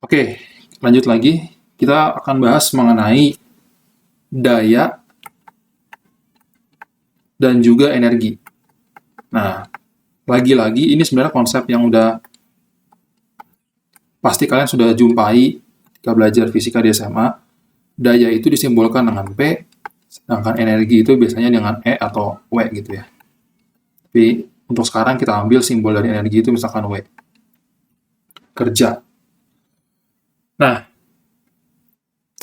Oke, lanjut lagi. Kita akan bahas mengenai daya dan juga energi. Nah, lagi-lagi ini sebenarnya konsep yang udah pasti kalian sudah jumpai ketika belajar fisika di SMA. Daya itu disimbolkan dengan P, sedangkan energi itu biasanya dengan E atau W gitu ya. Tapi untuk sekarang kita ambil simbol dari energi itu misalkan W. Kerja. Nah,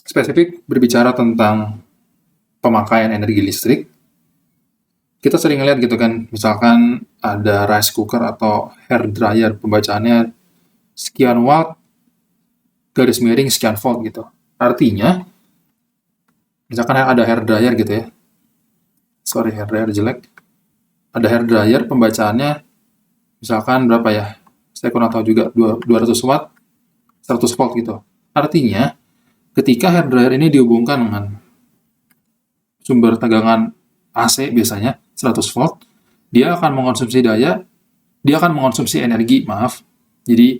spesifik berbicara tentang pemakaian energi listrik, kita sering lihat gitu kan, misalkan ada rice cooker atau hair dryer, pembacaannya sekian watt, garis miring sekian volt gitu. Artinya, misalkan ada hair dryer gitu ya, sorry hair dryer jelek, ada hair dryer pembacaannya misalkan berapa ya, saya kurang tahu juga, 200 watt, 100 volt gitu. Artinya, ketika hair dryer ini dihubungkan dengan sumber tegangan AC biasanya, 100 volt, dia akan mengonsumsi energi, maaf. Jadi,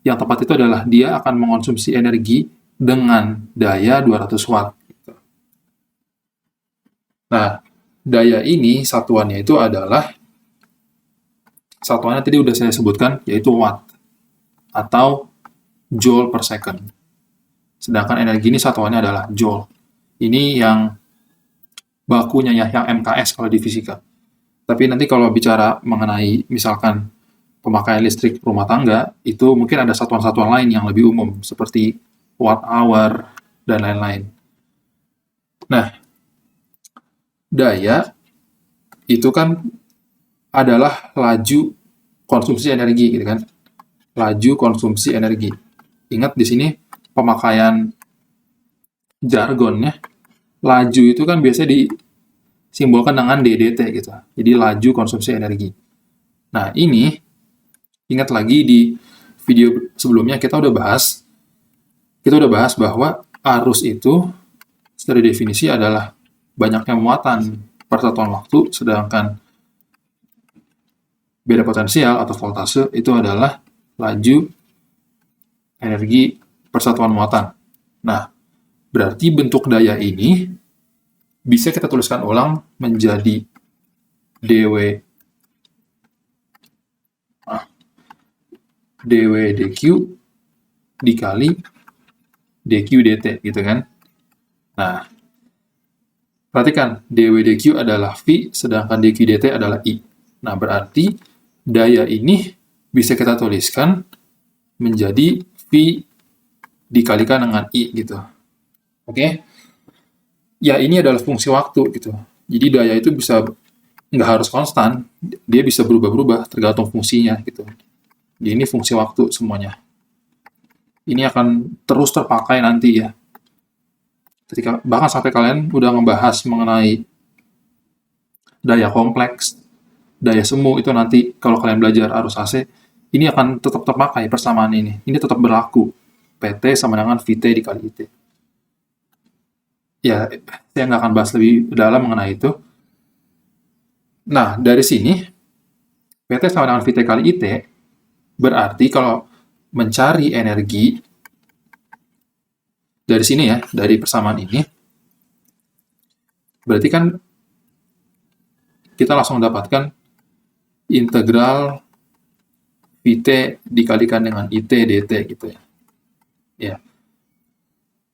yang tepat itu adalah dia akan mengonsumsi energi dengan daya 200 watt. Nah, daya ini satuannya itu adalah, satuannya tadi udah saya sebutkan, yaitu watt atau joule per second. Sedangkan energi ini satuannya adalah joule. Ini yang bakunya ya, yang MKS kalau di fisika. Tapi nanti kalau bicara mengenai misalkan pemakaian listrik rumah tangga, itu mungkin ada satuan-satuan lain yang lebih umum, seperti watt hour, dan lain-lain. Nah, daya itu kan adalah laju konsumsi energi, gitu kan? Laju konsumsi energi. Ingat di sini pemakaian jargonnya, laju itu kan biasa disimbolkan dengan DDT gitu. Jadi laju konsumsi energi. Nah, ini ingat lagi di video sebelumnya kita udah bahas bahwa arus itu secara definisi adalah banyaknya muatan per satuan waktu, sedangkan beda potensial atau voltase itu adalah laju energi persatuan muatan. Nah, berarti bentuk daya ini bisa kita tuliskan ulang menjadi dw dq dikali dq dt gitu kan. Nah, perhatikan dw dq adalah V sedangkan dq dt adalah I. Nah, berarti daya ini bisa kita tuliskan menjadi V dikalikan dengan I gitu. Oke? Ya, ini adalah fungsi waktu gitu. Jadi daya itu bisa nggak harus konstan, dia bisa berubah-berubah tergantung fungsinya gitu. Jadi ini fungsi waktu semuanya. Ini akan terus terpakai nanti ya. Ketika bahkan sampai kalian udah ngebahas mengenai daya kompleks, daya semu itu nanti kalau kalian belajar arus AC, ini akan tetap terpakai persamaan ini. Ini tetap berlaku. PT sama dengan VT dikali IT. Ya, saya nggak akan bahas lebih dalam mengenai itu. Nah, dari sini, PT sama dengan VT kali IT, berarti kalau mencari energi, dari sini ya, dari persamaan ini, berarti kan kita langsung mendapatkan integral VT dikalikan dengan IT dt gitu ya. Ya.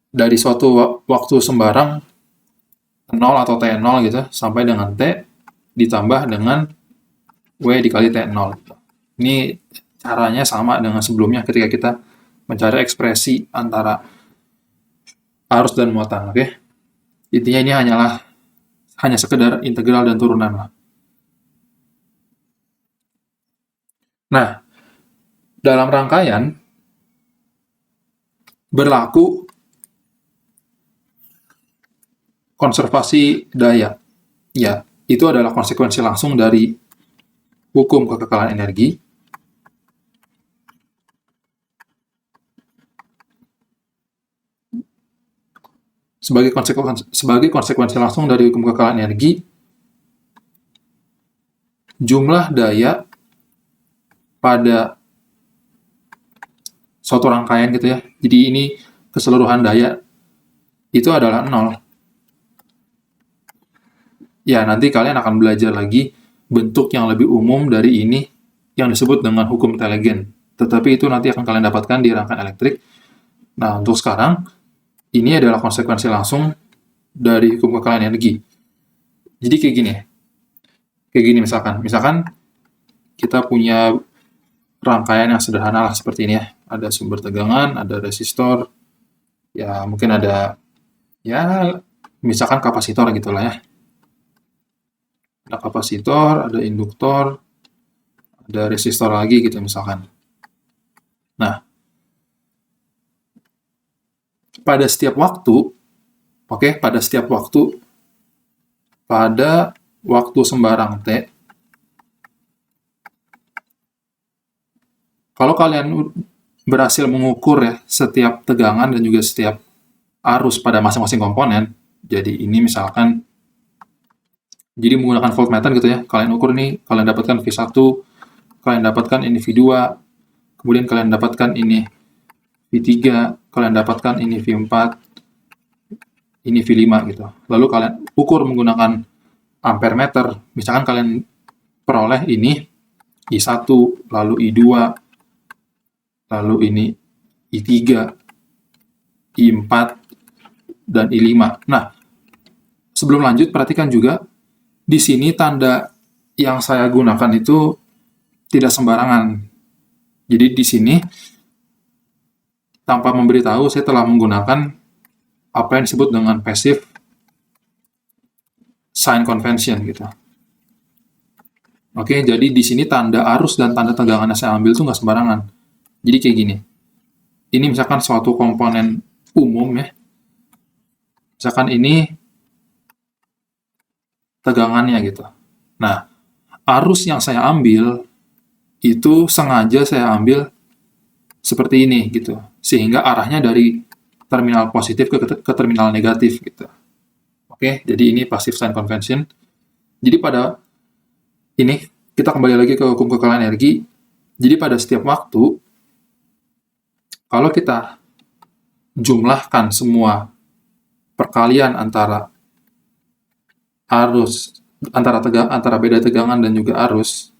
Dari suatu waktu sembarang 0 atau T0 gitu sampai dengan T ditambah dengan W dikali T0 gitu. Ini caranya sama dengan sebelumnya ketika kita mencari ekspresi antara arus dan muatan, oke? Intinya ini hanya sekedar integral dan turunan lah. Nah, dalam rangkaian berlaku konservasi daya. Ya, itu adalah konsekuensi langsung dari hukum kekekalan energi. Sebagai konsekuensi langsung dari hukum kekekalan energi, jumlah daya pada suatu rangkaian gitu ya. Jadi ini keseluruhan daya itu adalah 0. Ya, nanti kalian akan belajar lagi bentuk yang lebih umum dari ini yang disebut dengan hukum Telegen. Tetapi itu nanti akan kalian dapatkan di rangkaian elektrik. Nah, untuk sekarang, ini adalah konsekuensi langsung dari hukum kekalian energi. Jadi kayak gini. Kayak gini misalkan kita punya rangkaian yang sederhana lah seperti ini ya. Ada sumber tegangan, ada resistor, ya mungkin ada ya misalkan kapasitor gitulah ya. Ada kapasitor, ada induktor, ada resistor lagi gitu misalkan. Nah, pada setiap waktu, pada waktu sembarang T, kalau kalian berhasil mengukur ya setiap tegangan dan juga setiap arus pada masing-masing komponen, jadi ini misalkan jadi menggunakan voltmeter gitu ya, kalian ukur nih, kalian dapatkan V1, kalian dapatkan ini V2, kemudian kalian dapatkan ini V3, kalian dapatkan ini V4, ini V5 gitu. Lalu kalian ukur menggunakan ampere meter, misalkan kalian peroleh ini I1, lalu I2, lalu ini I3, I4, dan I5. Nah, sebelum lanjut, perhatikan juga di sini tanda yang saya gunakan itu tidak sembarangan. Jadi di sini tanpa memberitahu saya telah menggunakan apa yang disebut dengan passive sign convention gitu. Oke, jadi di sini tanda arus dan tanda tegangan yang saya ambil itu nggak sembarangan. Jadi kayak gini. Ini misalkan suatu komponen umum ya. Misalkan ini tegangannya gitu. Nah, arus yang saya ambil itu sengaja saya ambil seperti ini gitu, sehingga arahnya dari terminal positif ke terminal negatif gitu. Oke, jadi ini passive sign convention. Jadi pada ini kita kembali lagi ke hukum kekalian energi. Jadi pada setiap waktu, kalau kita jumlahkan semua perkalian antara arus, antara beda tegangan dan juga arus,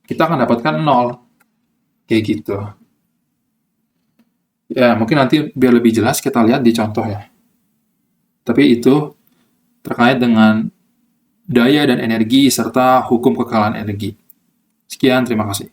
kita akan dapatkan 0. Kayak gitu. Ya, mungkin nanti biar lebih jelas kita lihat di contoh ya. Tapi itu terkait dengan daya dan energi serta hukum kekalahan energi. Sekian, terima kasih.